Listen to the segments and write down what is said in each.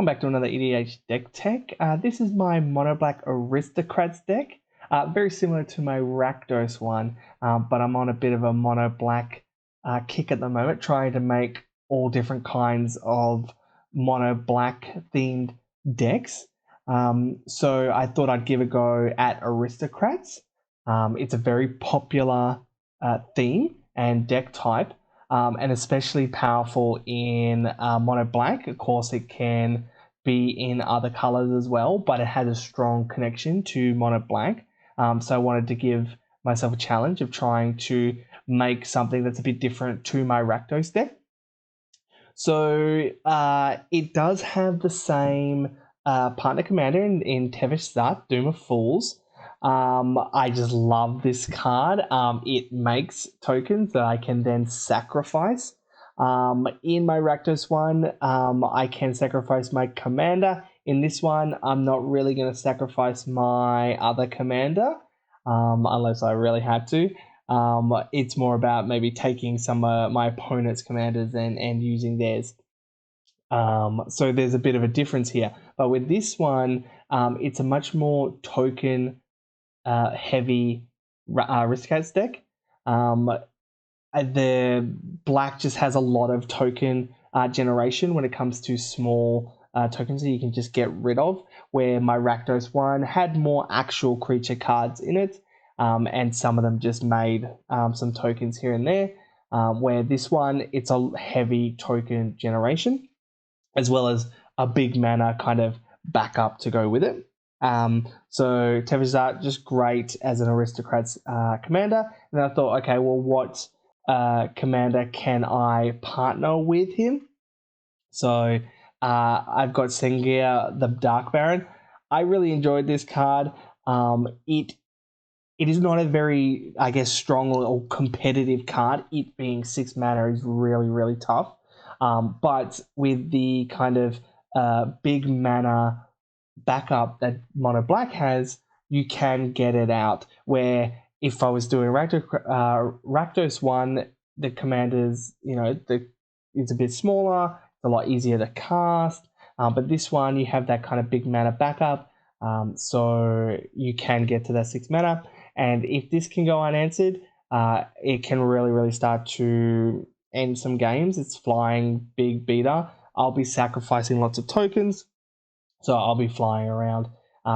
Welcome back to another EDH deck tech. This is my Mono Black Aristocrats deck. Very similar to my Rakdos one, but I'm on a bit of a Mono Black kick at the moment, trying to make all different kinds of Mono Black themed decks. So I thought I'd give a go at Aristocrats. It's a very popular theme and deck type. And especially powerful in Mono Black. Of course, it can be in other colors as well, but it has a strong connection to Mono Black. So I wanted to give myself a challenge of trying to make something that's a bit different to my Rakdos deck. So it does have the same partner commander in Tevesh Szat, Doom of Fools. I just love this card. It makes tokens that I can then sacrifice. In my Rakdos one, I can sacrifice my commander. In this one, I'm not really going to sacrifice my other commander, unless I really had to. It's more about maybe taking some of my opponent's commanders and using theirs. So there's a bit of a difference here. But with this one, it's a much more token heavy Aristocrats deck. The black just has a lot of token generation when it comes to small tokens that you can just get rid of, where my Rakdos one had more actual creature cards in it, and some of them just made some tokens here and there, where this one, it's a heavy token generation, as well as a big mana kind of backup to go with it. So Tevesh Szat, just great as an Aristocrats commander. And I thought, okay, well, what commander can I partner with him? So I've got Sengier, the Dark Baron. I really enjoyed this card. It is not a very, I guess, strong or competitive card. It being 6 mana is really, really tough. But with the kind of big mana backup that Mono Black has, you can get it out. Where if I was doing Rakdos one, the commanders, it's a bit smaller, it's a lot easier to cast. But this one, you have that kind of big mana backup, so you can get to that 6 mana. And if this can go unanswered, it can really, really start to end some games. It's flying big beater. I'll be sacrificing lots of tokens. So I'll be flying around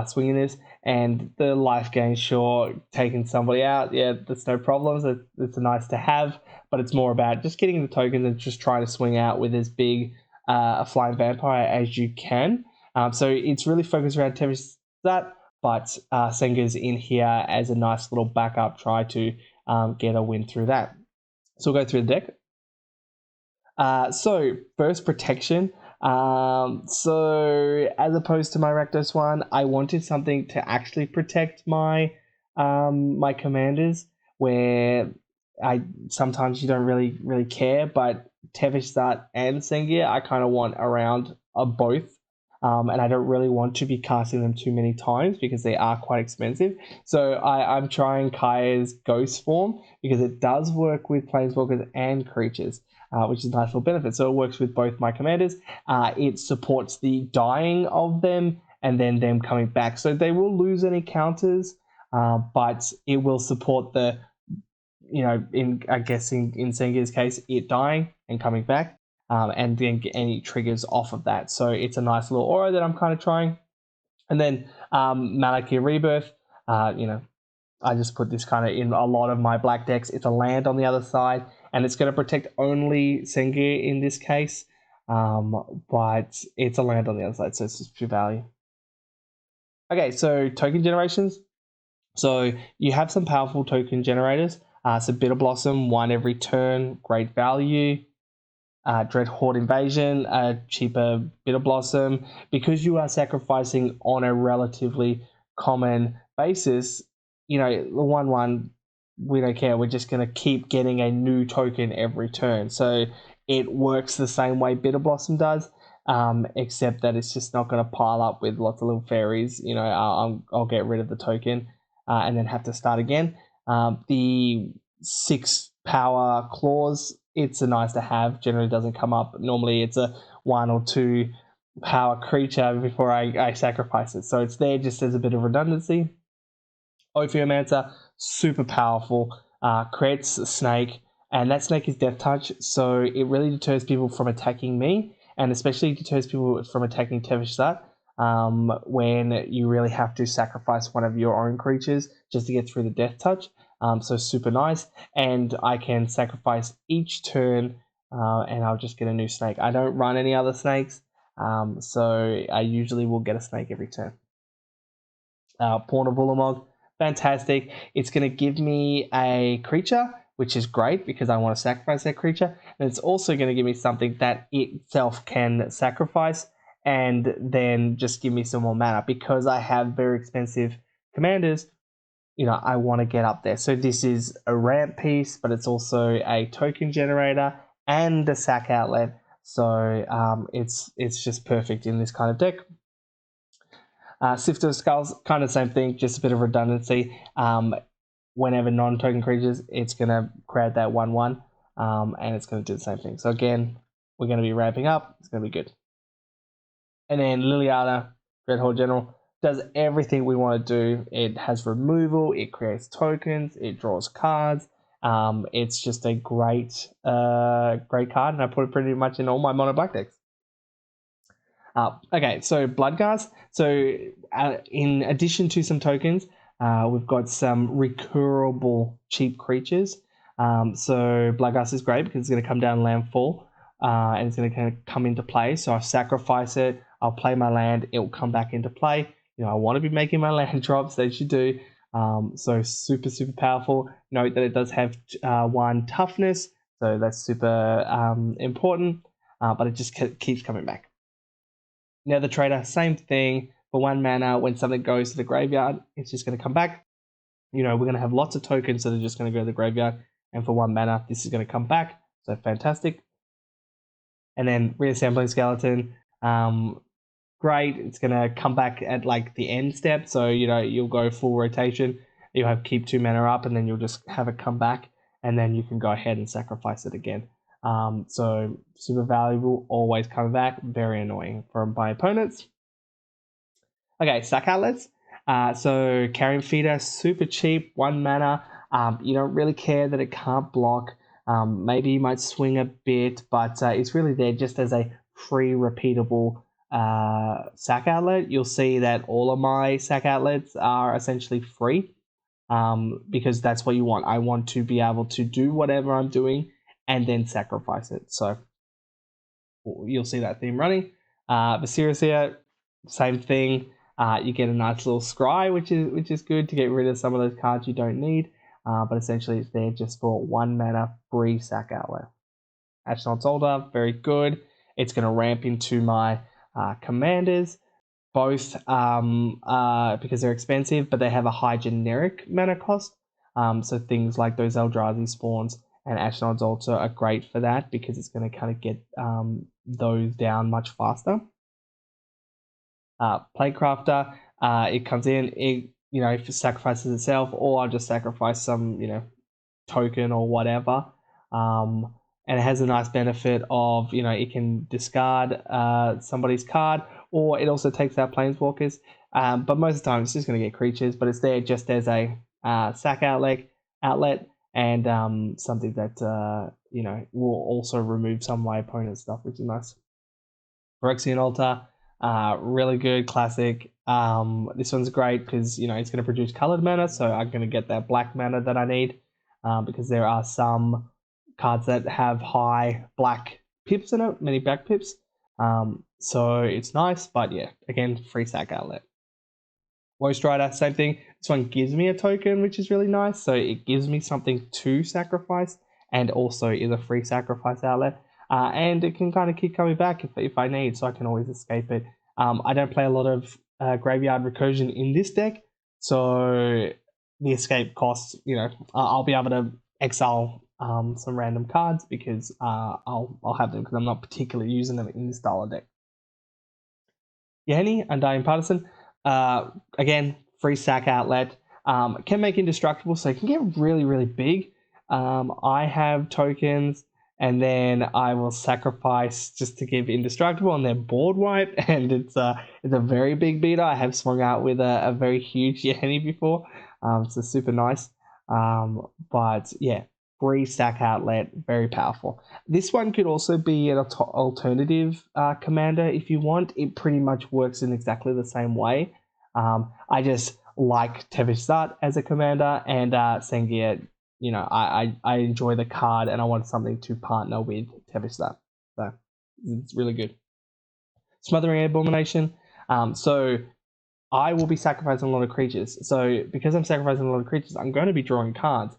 swinging this, and the life gain, sure, taking somebody out, yeah, that's no problems. It's nice to have, but it's more about just getting the tokens and just trying to swing out with as big a flying vampire as you can. So it's really focused around Tevesh Szat, but Sengir's in here as a nice little backup, try to get a win through that. So we'll go through the deck. So first, protection. So as opposed to my Rakdos one, I wanted something to actually protect my my commanders, where sometimes you don't really care, but Tevesh Szat and Sengier I kind of want around both, and I don't really want to be casting them too many times because they are quite expensive. So I'm trying Kaya's Ghost form because it does work with planeswalkers and creatures. Which is a nice little benefit. So it works with both my commanders. It supports the dying of them and then them coming back. So they will lose any counters, but it will support the, in Sengir's case, it dying and coming back, and then get any triggers off of that. So it's a nice little aura that I'm kind of trying. And then Malakir Rebirth, I just put this kind of in a lot of my black decks. It's a land on the other side, and it's going to protect only Sengier in this case, but it's a land on the other side, so it's just pure value. Okay, so token generations. So you have some powerful token generators. So Bitter Blossom, 1 every turn, great value. Dread Horde Invasion, cheaper Bitter Blossom. Because you are sacrificing on a relatively common basis, the 1/1, we don't care. We're just going to keep getting a new token every turn. So it works the same way Bitter Blossom does, except that it's just not going to pile up with lots of little fairies. I'll get rid of the token and then have to start again. The 6 power claws, it's a nice to have. Generally doesn't come up. Normally it's a 1 or 2 power creature before I sacrifice it. So it's there just as a bit of redundancy. Ophiomancer, super powerful, creates a snake, and that snake is death touch, so it really deters people from attacking me, and especially deters people from attacking Tevesh Szat, when you really have to sacrifice one of your own creatures just to get through the death touch. So super nice, and I can sacrifice each turn, and I'll just get a new snake. I don't run any other snakes, so I usually will get a snake every turn. Pawn of Ulamog, fantastic. It's going to give me a creature, which is great because I want to sacrifice that creature. And it's also going to give me something that itself can sacrifice and then just give me some more mana. Because I have very expensive commanders, I want to get up there. So this is a ramp piece, but it's also a token generator and a sack outlet. So it's just perfect in this kind of deck. Sifter of Skulls, kind of the same thing, just a bit of redundancy. Whenever non-token creatures, it's going to create that 1/1, and it's going to do the same thing. So again, we're going to be ramping up. It's going to be good. And then Liliana, Red Horde General, does everything we want to do. It has removal, it creates tokens, it draws cards. It's just a great card, and I put it pretty much in all my mono black decks. Okay, so Bloodghast. So in addition to some tokens, we've got some recurable cheap creatures. So Bloodghast is great because it's going to come down landfall, and it's going to kind of come into play. So I sacrifice it, I'll play my land, it will come back into play. I want to be making my land drops, as you do. So super, super powerful. Note that it does have 1 toughness, so that's super important, but it just keeps coming back. Nether Trader, same thing. For 1 mana, when something goes to the graveyard, it's just going to come back. We're going to have lots of tokens that are just going to go to the graveyard. And for 1 mana, this is going to come back. So fantastic. And then Reassembling Skeleton, great. It's going to come back at like the end step. So, you'll go full rotation. You'll have keep 2 mana up, and then you'll just have it come back. And then you can go ahead and sacrifice it again. So super valuable, always coming back, very annoying from my opponents. Okay, sack outlets. So Carrion Feeder, super cheap, 1 mana. You don't really care that it can't block. Maybe you might swing a bit, but it's really there just as a free repeatable sack outlet. You'll see that all of my sack outlets are essentially free, because that's what you want. I want to be able to do whatever I'm doing and then sacrifice it. So you'll see that theme running. Viseria, same thing. You get a nice little scry, which is good to get rid of some of those cards you don't need. But essentially, it's there just for 1 mana free sack outlet. Ashnod's Altar, very good. It's going to ramp into my commanders, both because they're expensive, but they have a high generic mana cost. So things like those Eldrazi spawns and Ashnod's Altar are great for that because it's going to kind of get those down much faster. Playcrafter, it comes in, if it sacrifices itself, or I'll just sacrifice some, token or whatever. And it has a nice benefit of, it can discard somebody's card, or it also takes out planeswalkers. But most of the time, it's just going to get creatures, but it's there just as a sack outlet, and something that, will also remove some of my opponent's stuff, which is nice. Phyrexian Altar, really good, classic. This one's great because, it's going to produce colored mana, so I'm going to get that black mana that I need, because there are some cards that have high black pips in it, many black pips. So it's nice, but yeah, again, free sack outlet. Ghost Rider, same thing. This one gives me a token, which is really nice. So it gives me something to sacrifice, and also is a free sacrifice outlet. And it can kind of keep coming back if I need, so I can always escape it. I don't play a lot of graveyard recursion in this deck, so the escape costs, I'll be able to exile some random cards because I'll have them because I'm not particularly using them in this style of deck. Yeheni, Undying Partisan. Again, free sack outlet. Can make indestructible, so it can get really, really big. I have tokens and then I will sacrifice just to give indestructible and then board wipe, and it's a very big beater. I have swung out with a very huge Yanni before, so super nice. But yeah, free sack outlet, very powerful. This one could also be an alternative commander if you want. It pretty much works in exactly the same way. I just like Tevesh Szat as a commander, and Sengier, I enjoy the card and I want something to partner with Tevesh Szat. So it's really good. Smothering Abomination. So I will be sacrificing a lot of creatures. So because I'm sacrificing a lot of creatures, I'm going to be drawing cards.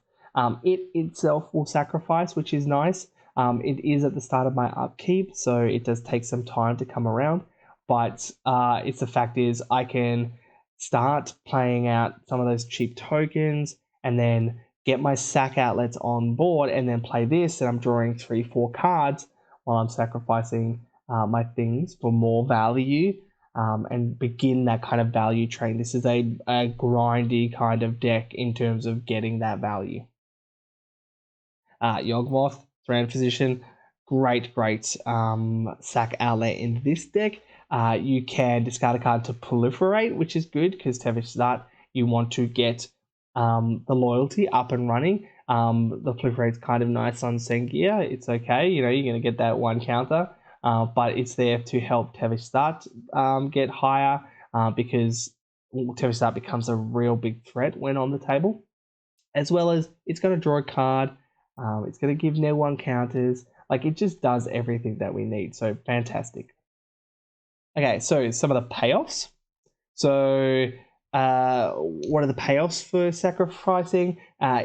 It itself will sacrifice, which is nice. It is at the start of my upkeep, so it does take some time to come around. But it's the fact is I can start playing out some of those cheap tokens and then get my sack outlets on board and then play this, and I'm drawing 3-4 cards while I'm sacrificing my things for more value. And begin that kind of value train. This is a grindy kind of deck in terms of getting that value. Yawgmoth, Thran Physician, great sack outlet in this deck. You can discard a card to proliferate, which is good because Tevesh Szat, you want to get the loyalty up and running. The proliferate's kind of nice on Sengier. It's okay, you're going to get that one counter. But it's there to help Tevesh Szat get higher because Tevesh Szat becomes a real big threat when on the table. As well as it's going to draw a card, it's going to give no one counters. Like, it just does everything that we need. So fantastic. Okay, so some of the payoffs. So what are the payoffs for sacrificing?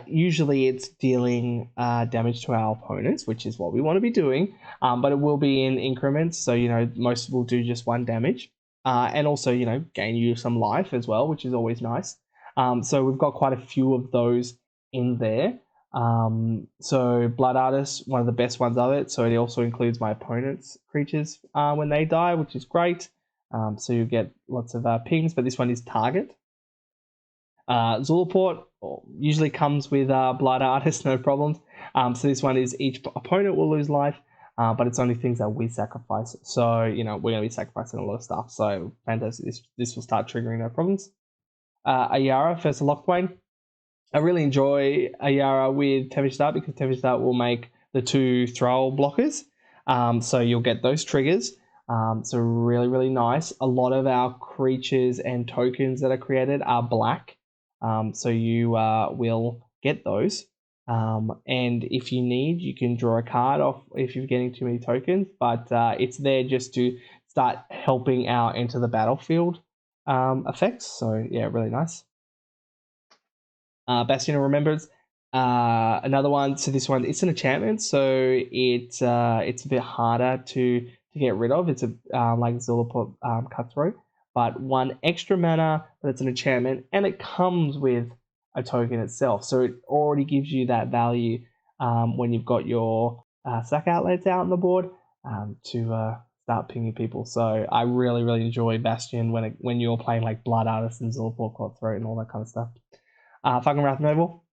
Usually it's dealing damage to our opponents, which is what we want to be doing, but it will be in increments. So, most will do just 1 damage, and also, gain you some life as well, which is always nice. So we've got quite a few of those in there. So Blood Artist, one of the best ones of it. So it also includes my opponent's creatures when they die, which is great. So you get lots of pings, but this one is target. Zulaport usually comes with Blood Artist, no problems. So this one is each opponent will lose life, but it's only things that we sacrifice. So, we're going to be sacrificing a lot of stuff. So fantastic. This will start triggering no problems. Ayara, First Lockthwain. I really enjoy Ayara with Tevesh Szat because Tevesh Szat will make the 2 Thrall blockers. So you'll get those triggers. So really, really nice. A lot of our creatures and tokens that are created are black. So you will get those. And if you need, you can draw a card off if you're getting too many tokens. But it's there just to start helping out into the battlefield effects. So yeah, really nice. Bastion of Remembrance. Another one. So this one, it's an enchantment, so it's a bit harder to get rid of. It's like Zulaport Cutthroat, but 1 extra mana, but it's an enchantment, and it comes with a token itself. So it already gives you that value when you've got your sack outlets out on the board to start pinging people. So I really, really enjoy Bastion when you're playing like Blood Artist and Zulaport Cutthroat and all that kind of stuff. Fucking Wrath Noble,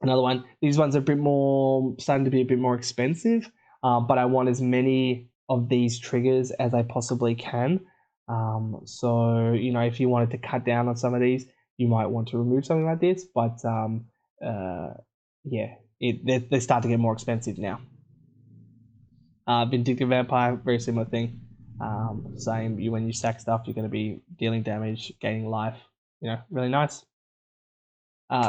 another one. These ones are starting to be a bit more expensive, but I want as many of these triggers as I possibly can. So, if you wanted to cut down on some of these, you might want to remove something like this, but yeah, they start to get more expensive now. Vindictive Vampire, very similar thing. Same, when you sack stuff, you're going to be dealing damage, gaining life. Really nice.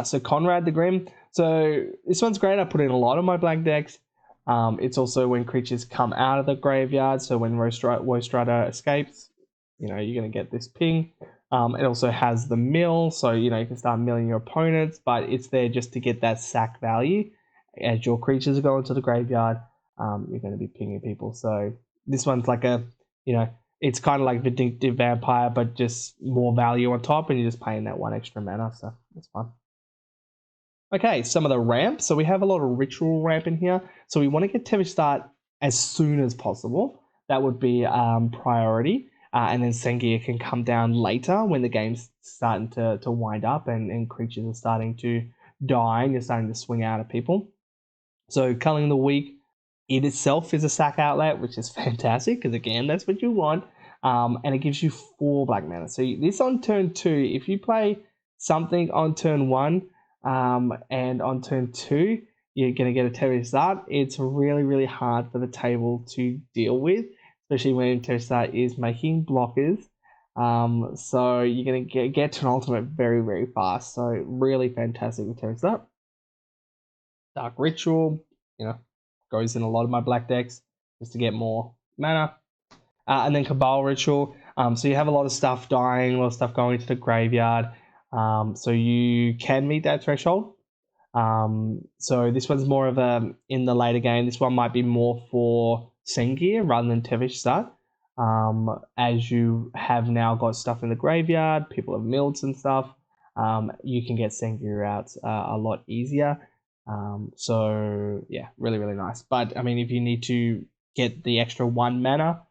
So Conrad the Grim. So this one's great. I put in a lot of my black decks. It's also when creatures come out of the graveyard. So when Woestrider escapes, you're going to get this ping. It also has the mill. So, you can start milling your opponents, but it's there just to get that sack value. As your creatures are going to the graveyard, you're going to be pinging people. So this one's like it's kind of like Vindictive Vampire, but just more value on top, and you're just paying that 1 extra mana. So that's fun. Okay, some of the ramp. So we have a lot of ritual ramp in here. So we want to get Tevesh Szat as soon as possible. That would be priority. And then Sengier can come down later when the game's starting to wind up and creatures are starting to die and you're starting to swing out at people. So culling the week. it itself is a sack outlet, which is fantastic because again, that's what you want. And it gives you 4 black mana. So this on turn 2, if you play something on turn 1 and on turn 2, you're going to get a Tevesh Szat. It's really, really hard for the table to deal with, especially when Tevesh Szat is making blockers. So you're going to get to an ultimate very, very fast. So really fantastic with Tevesh Szat. Dark Ritual, goes in a lot of my black decks just to get more mana. And then Cabal Ritual. So you have a lot of stuff dying, a lot of stuff going to the graveyard. So you can meet that threshold. So this one's more of a in the later game. This one might be more for Sengier rather than Tevesh Szat. As you have now got stuff in the graveyard, people have milled some stuff. You can get Sengier out a lot easier. So yeah, really, really nice. But I mean, if you need to get the extra 1 mana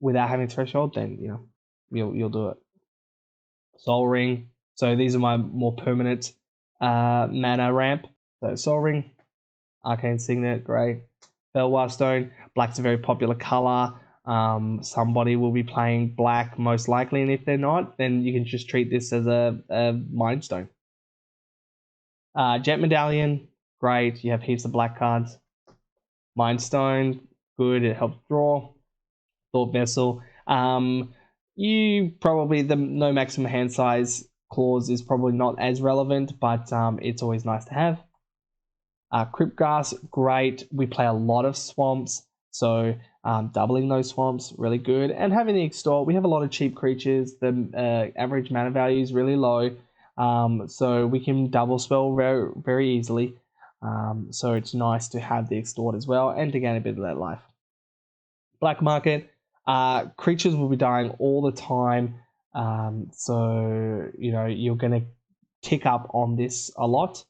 without having threshold, then you'll do it. Soul Ring. So these are my more permanent mana ramp. So Soul Ring, Arcane Signet, great. Bellwire Stone, black's a very popular color. Somebody will be playing black most likely, and if they're not, then you can just treat this as a Mind Stone. Jet Medallion, great. You have heaps of black cards. Mind Stone, good. It helps draw. Thought Vessel. You probably the no maximum hand size clause is probably not as relevant, but it's always nice to have. Cryptgrass, great. We play a lot of swamps, so doubling those swamps really good. And having the extort, we have a lot of cheap creatures. The average mana value is really low, so we can double spell very, very easily. So it's nice to have the extort as well and to gain a bit of that life. Black market, creatures will be dying all the time, so you're going to tick up on this a lot.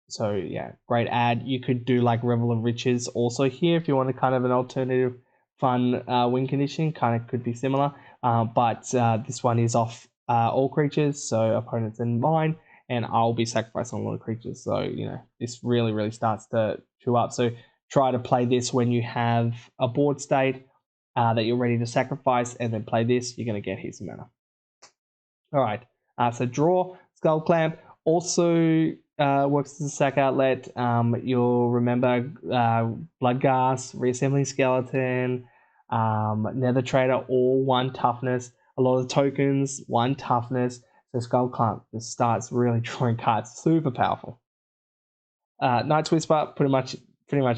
So yeah, great ad. You could do like Revel of Riches also here if you want a kind of an alternative fun win condition. Kind of could be similar, but this one is off all creatures, so opponents in mine, and I'll be sacrificing a lot of creatures. So this really, really starts to chew up. So try to play this when you have a board state that you're ready to sacrifice, and then play this. You're going to get heaps of mana. All right. So draw, Skull Clamp also works as a sack outlet. You'll remember Bloodghast, Reassembling Skeleton, Nether Trader, all 1 toughness. A lot of tokens, 1 toughness. So Skull Clamp just starts really drawing cards. Super powerful. Night's Whisper, pretty much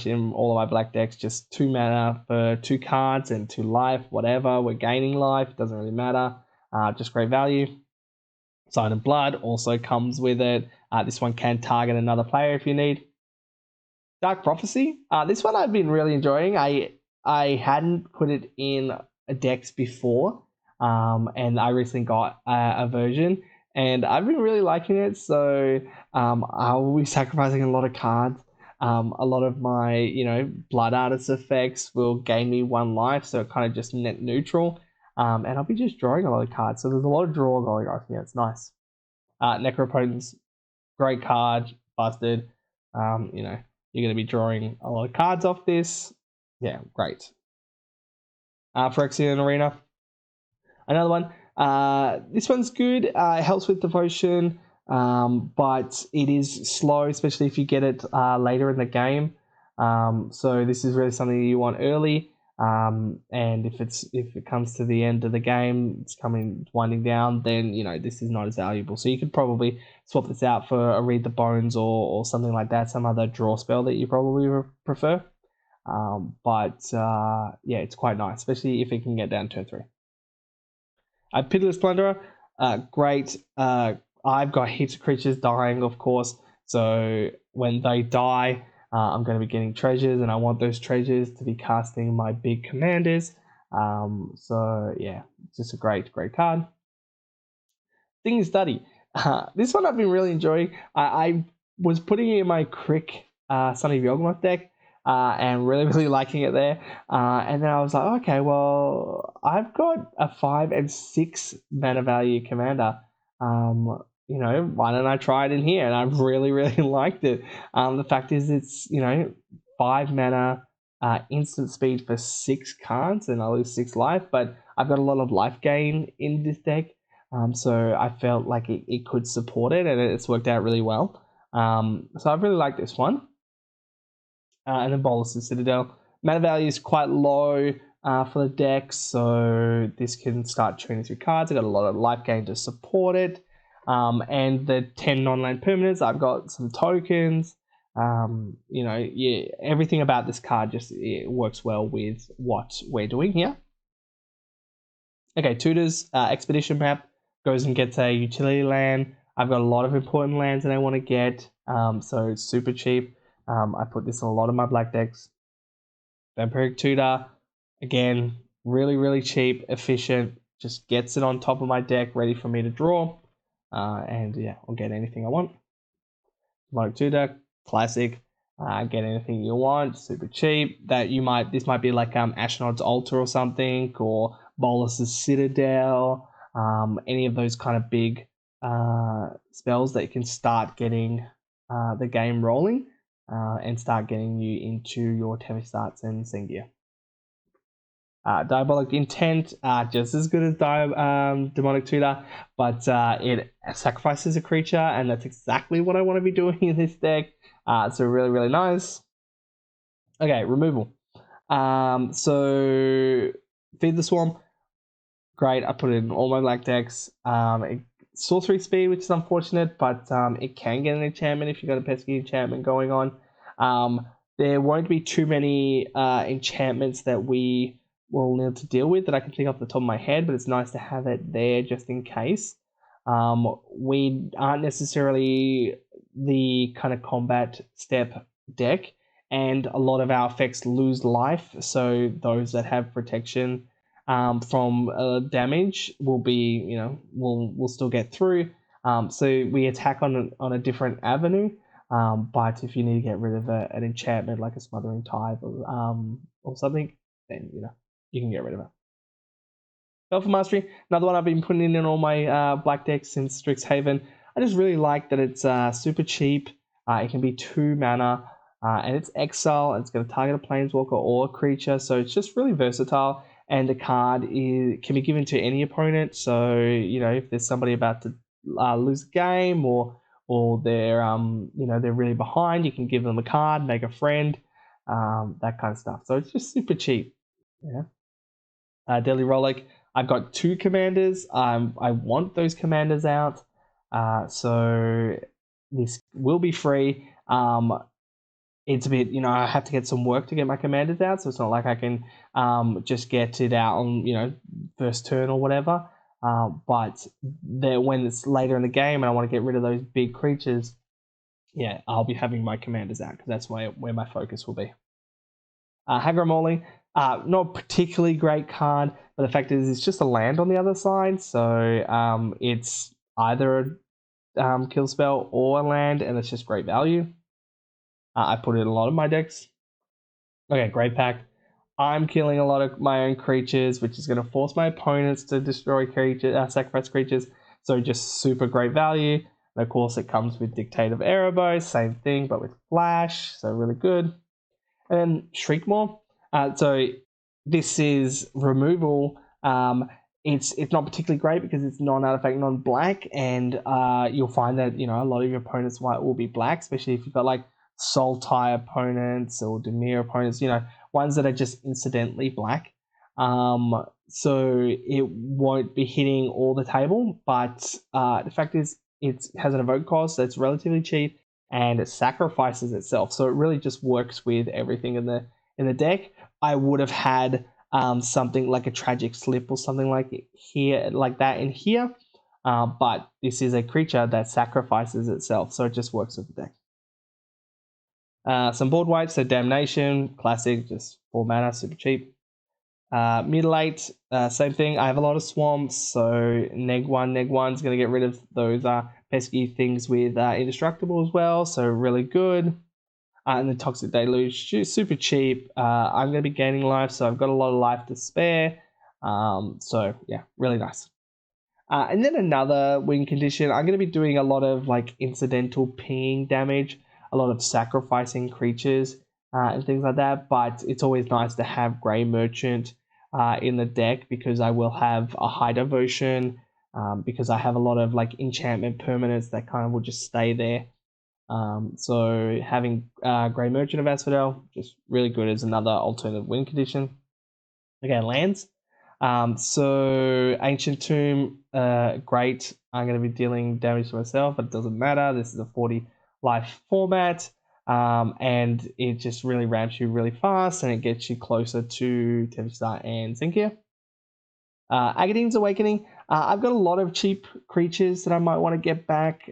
in all of my black decks, just 2 mana for 2 cards and 2 life, whatever. We're gaining life, doesn't really matter. Just great value. Sign of Blood also comes with it. This one can target another player if you need. Dark Prophecy. This one I've been really enjoying. I hadn't put it in decks before, and I recently got a version, and I've been really liking it. So I will be sacrificing a lot of cards. A lot of my Blood Artist effects will gain me 1 life, so kind of just net neutral. And I'll be just drawing a lot of cards. So there's a lot of draw going on here. It's nice. Necropotence, great card, busted. You're going to be drawing a lot of cards off this. Yeah, great. Phyrexian Arena, another one. This one's good. It helps with devotion, but it is slow, especially if you get it later in the game. So this is really something you want early. And if it comes to the end of the game, it's winding down, then this is not as valuable. So you could probably swap this out for a Read the Bones or something like that, some other draw spell that you probably prefer. But yeah, it's quite nice, especially if it can get down turn 3. Pitiless Plunderer, great. I've got heaps of creatures dying, of course. So when they die, I'm going to be getting treasures, and I want those treasures to be casting my big commanders. So yeah, just a great card. Thing is Study. This one I've been really enjoying. I was putting it in my Crick Sunny Yogmoth deck, and really liking it there. And then I was like, okay, well, I've got a 5 and 6 mana value commander. why don't I try it in here? And I really, really liked it. The fact is, it's 5 mana, instant speed for 6 cards, and I lose 6 life. But I've got a lot of life gain in this deck, so I felt like it could support it, and it's worked out really well. So I really like this one. And then Bolas's Citadel. Mana value is quite low for the deck, so this can start turning through cards. I've got a lot of life gain to support it. And the 10 non-land permanents, I've got some tokens. Everything about this card just it works well with what we're doing here. Okay, Tutor's Expedition map goes and gets a utility land. I've got a lot of important lands that I want to get, so it's super cheap. I put this in a lot of my black decks. Vampiric Tutor, again, really, really cheap, efficient, just gets it on top of my deck, ready for me to draw. And yeah, I'll get anything I want. Demonic Tutor, classic. Get anything you want, super cheap. This might be like Ashnod's Altar or something, or Bolas's Citadel, any of those kind of big spells that can start getting the game rolling and start getting you into your Tevesh Szats and Sengier. Diabolic Intent, just as good as Demonic Tutor, but it sacrifices a creature, and that's exactly what I want to be doing in this deck. So really, really nice. Okay, removal. So Feed the Swarm, great. I put it in all my black decks. Sorcery speed, which is unfortunate, but it can get an enchantment if you've got a pesky enchantment going on. There won't be too many enchantments that we will need to deal with that I can think off the top of my head, but it's nice to have it there just in case. We aren't necessarily the kind of combat step deck, and a lot of our effects lose life, so those that have protection from damage will be, will still get through. So we attack on a different avenue. But if you need to get rid of an enchantment like a Smothering Tithe or something, then you can get rid of it. Spellful Mastery, another one I've been putting in all my black decks since Strixhaven. I just really like that it's super cheap. It can be 2 mana, and it's exile. And it's going to target a planeswalker or a creature, so it's just really versatile. And the card can be given to any opponent. So if there's somebody about to lose a game or they're they're really behind, you can give them a card, make a friend, that kind of stuff. So it's just super cheap. Yeah. Deadly Rollick. I've got 2 commanders. I want those commanders out. So this will be free. It's a bit, I have to get some work to get my commanders out, so it's not like I can just get it out on, first turn or whatever. But when it's later in the game and I want to get rid of those big creatures, yeah, I'll be having my commanders out because that's where my focus will be. Hagra Mauling, not particularly great card, but the fact is it's just a land on the other side, so it's either a kill spell or a land, and it's just great value. I put it in a lot of my decks. Okay, Great Pact. I'm killing a lot of my own creatures, which is going to force my opponents to destroy creatures, sacrifice creatures. So just super great value. And of course, it comes with Dictate of Erebos, same thing, but with Flash, so really good. And then Shriekmaw. So this is removal. It's not particularly great because it's non-artifact, non-black, and you'll find that a lot of your opponents will be black, especially if you've got like Sultai opponents or Dimir opponents, ones that are just incidentally black. So it won't be hitting all the table, but the fact is it has an evoke cost that's relatively cheap and it sacrifices itself. So it really just works with everything in the deck. I would have had something like a Tragic Slip or something like that in here, but this is a creature that sacrifices itself, so it just works with the deck. Some board wipes, so Damnation, classic, just 4 mana, super cheap. Mutilate, same thing. I have a lot of swamps, so neg 1's going to get rid of those pesky things with Indestructible as well, so really good. And the Toxic Deluge, super cheap. I'm going to be gaining life, so I've got a lot of life to spare. So yeah, really nice. And then another win condition, I'm going to be doing a lot of like incidental pinging damage, a lot of sacrificing creatures and things like that. But it's always nice to have Grey Merchant in the deck because I will have a high devotion, because I have a lot of like enchantment permanents that kind of will just stay there. So having Grey Merchant of Asphodel, just really good as another alternative win condition. Again, lands. So Ancient Tomb, great. I'm going to be dealing damage to myself, but it doesn't matter. This is a 40 life format, and it just really ramps you really fast, and it gets you closer to Tevesh Szat and Sengier. Agadeem's Awakening. I've got a lot of cheap creatures that I might want to get back.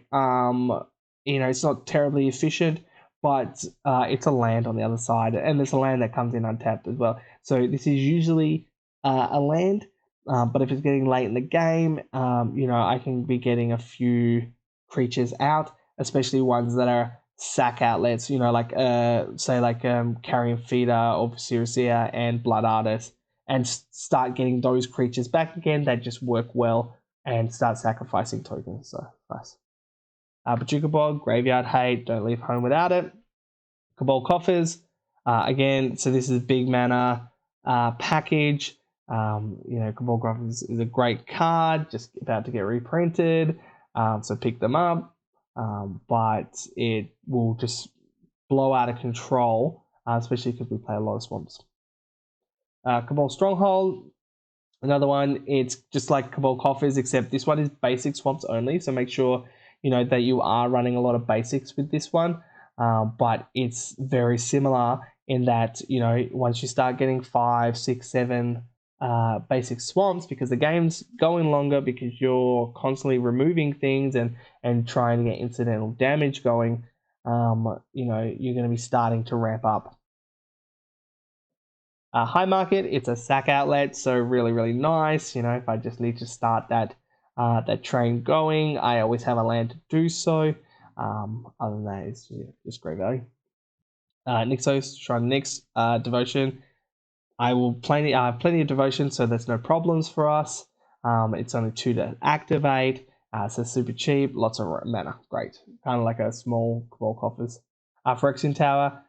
It's not terribly efficient, but it's a land on the other side, and there's a land that comes in untapped as well. So this is usually a land, but if it's getting late in the game, I can be getting a few creatures out, especially ones that are sack outlets, like Carrion Feeder or Viscera and Blood Artist, and start getting those creatures back again that just work well and start sacrificing tokens. So nice. Pachuca Bog, Graveyard Hate, don't leave home without it. Cabal Coffers, again, so this is big mana package. Cabal Coffers is a great card, just about to get reprinted, so pick them up. But it will just blow out of control, especially because we play a lot of swamps. Cabal Stronghold, another one. It's just like Cabal Coffers, except this one is basic swamps only. So make sure that you are running a lot of basics with this one. But it's very similar in that once you start getting 5, 6, 7 basic swamps, because the game's going longer because you're constantly removing things and trying to get incidental damage going, you're going to be starting to ramp up. High Market, it's a sack outlet, so really, really nice. If I just need to start that train going, I always have a land to do so. Other than that, it's just great value. Nixos, Shrine Nix, Devotion. I will plenty of Devotion, so there's no problems for us. It's only 2 to activate, so super cheap, lots of mana, great. Kind of like a small Cabal Coffers. Phyrexian Tower,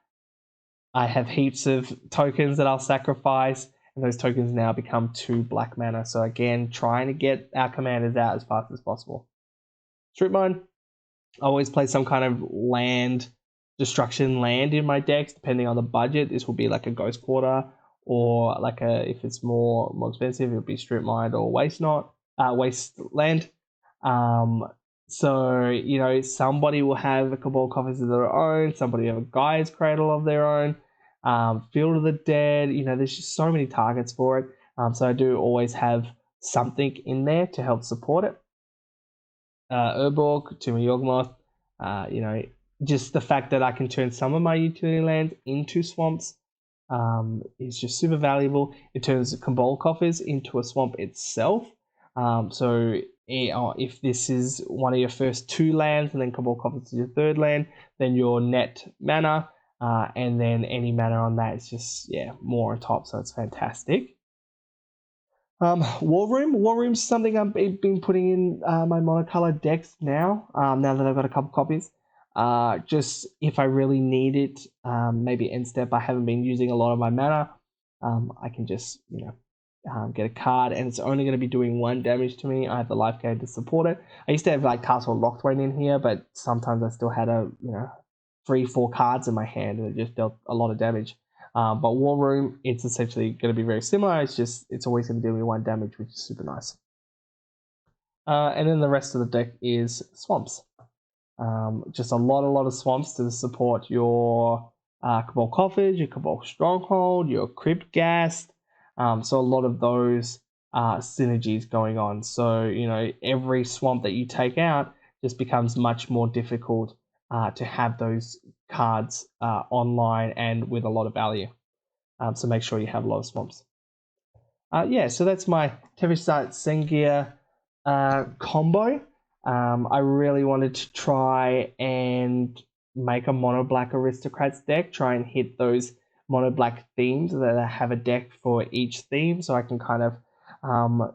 I have heaps of tokens that I'll sacrifice, and those tokens now become 2 black mana. So again, trying to get our commanders out as fast as possible. Strip Mine, I always play some kind of destruction land in my decks, depending on the budget. This will be like a Ghost Quarter, or if it's more expensive, it'll be Strip Mine or Wasteland. So somebody will have a Cabal Coffers of their own, somebody will have a Gaia's Cradle of their own. Field of the Dead, there's just so many targets for it. So I do always have something in there to help support it. Urborg, Tomb of Yawgmoth, just the fact that I can turn some of my utility lands into swamps is just super valuable. It turns Cabal Coffers into a swamp itself. So if this is one of your first 2 lands and then Cabal Coffers is your 3rd land, then your net mana, and then any mana on that is just more on top, so it's fantastic. War Room's something I've been putting in my monocolor decks now that I've got a couple copies. Just if I really need it, maybe end step I haven't been using a lot of my mana, I can just get a card, and it's only going to be doing 1 damage to me. I have the life gain to support it. I used to have like Castle Locthwaite in here, but sometimes I still had 3-4 cards in my hand, and it just dealt a lot of damage. But War Room, it's essentially going to be very similar. It's always going to deal me 1 damage, which is super nice. And then the rest of the deck is swamps. Just a lot of swamps to support your Cabal Coffers, your Cabal Stronghold, your Crypt Ghast. So a lot of those synergies going on. So every swamp that you take out just becomes much more difficult to have those cards online and with a lot of value. So make sure you have a lot of swamps. So that's my Tevesh Szat Sengier combo. I really wanted to try and make a mono black Aristocrats deck, try and hit those mono black themes that I have a deck for each theme, so I can kind of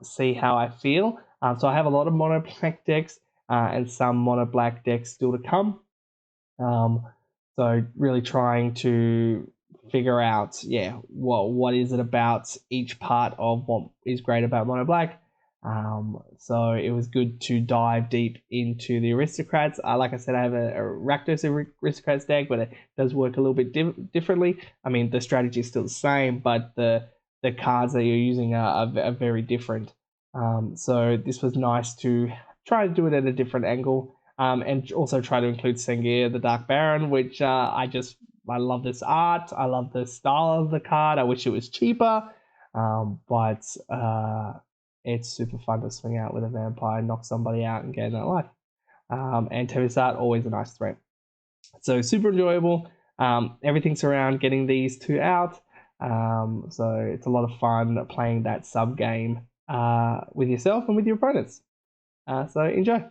see how I feel. So I have a lot of mono black decks and some mono black decks still to come. So really trying to figure out, what is it about each part of what is great about mono black. So it was good to dive deep into the Aristocrats. Like I said, I have a Rakdos Aristocrats deck, but it does work a little bit differently. I mean, the strategy is still the same, but the cards that you're using are very different. So this was nice to try to do it at a different angle. And also try to include Sengier, the Dark Baron, which I love this art. I love the style of the card. I wish it was cheaper, but it's super fun to swing out with a vampire, knock somebody out, and gain that life. And Tevesh Szat, always a nice threat. So super enjoyable. Everything's around getting these two out. So it's a lot of fun playing that sub game with yourself and with your opponents. So enjoy.